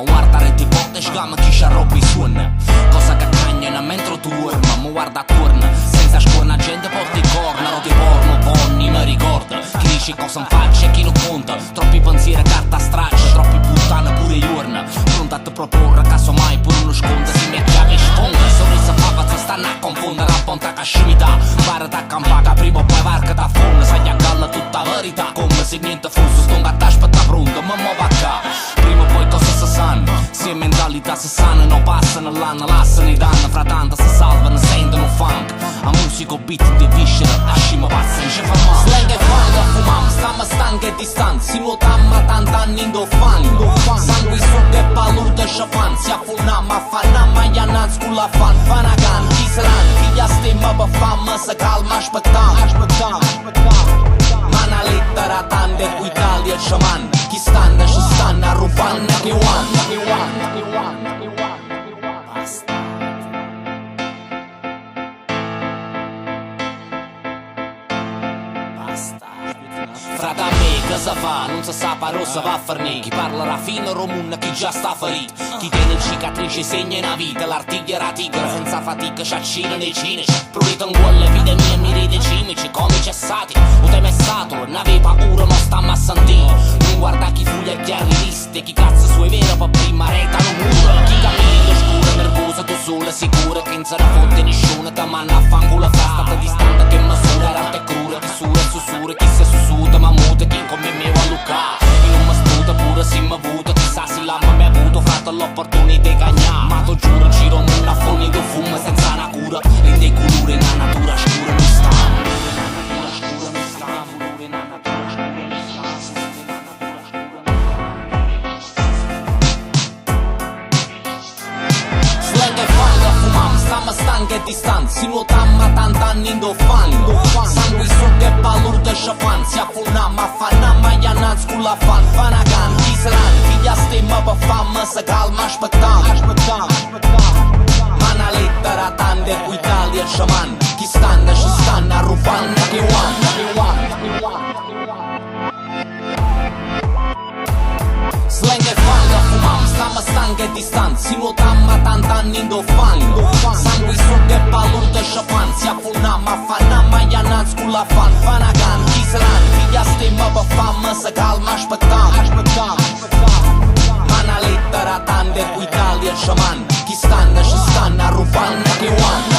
Ma guardare ti porta e scama chi ci arrobbi i suon. Cosa che cagnano mentre tu urma, ma guarda attorno. Senza scorna gente porta i corna, roti porno, ponni, mi ricorda. Chi dice cosa non faccia e chi non conta. Troppi pensieri, carta straccia, troppi puttane pure iurna. Pronta a te proporre, casomai pure uno sconto. Si mi chiave e sfonda, sorrisa papa si stanno a confondere. A ponta che scimità, pare da campaca, prima o poi varca da fonda. Sai a galla tutta verità, come se niente fosse. Sto a aspetta pronto, ma mo va qua. Prima o poi cosa si sanno, se mentalità si sanno, non passano l'anno, lasciano i danni. Frattanto si salvano, sentono funk. A musico beat di viscera, a scima passa, non ci fa male. Slang e funk a fumam, stiamo stanchi e distanti. Si nuotammo a tant'anni in do fang. Sangue su che paluta ci fan. Si affuniamo a fanam, ma gli annanzi con la fan. Fanagan, chi saranno, chi gli stemma per fama. Se calma, aspettiamo. Ma una lettera tante, qui Italia ci manna. Chi stanno, ci stanno a rubare che one. Basta. Frate a me che si fa, non si sa però si va a farne. Chi parlerà fino romunna, chi già sta ferito. Chi tiene cicatrici segna una vita. L'artigliera tigre senza fatica ci accina nei cinici. Prurito in quelle epidemie mi ride cimici. Come cessati, o te messato, ne avevi paura ma stammo a sentire. Non guarda chi fuglia e chi arriviste. Chi cazzo sue vero per prima reta non mura. Chi cammina scura, nervosa, tu sola sicura. Che non se ne fotte nessuno, te manna a fanculo. Fasta distante che misura, rante cura. Chi sura e sussurra, chi si sussuta ma muta. Chi come me va a lucca. E non mi sputa pure se mi avuto. Chissà se l'ha mi ha avuto, fatto l'opportunità di cagnare. Ma tu giuro, giro un affoni di fumo senza una cura. E dei colori in una natura scura non sta. Stiamo stanchi e distanti, si nuotammo a tant'anni in do fango. Sangue su che paluta ci fan. Si affuniamo a fanammo gli annanzi con la fan. Fanagan, chi saranno, chi gli stemma per fama. Se calma, aspettiamo. Ma una lettera tante, qui Italia ci manna. Chi stanno, ci stanno a rubare che one. Slang e funk a fumam, stiamo stanchi e distanti. Si nuotammo a tant'anni in do fango. Sangue su che paluta ci fan. Si affuniamo a fanammo gli annanzi con la fan. Fanagan, chi saranno, chi gli stemma per fama. Se calma, aspettiamo. Ma una lettera tante, qui Italia ci manna. Chi stanno, ci stanno a rubare che one.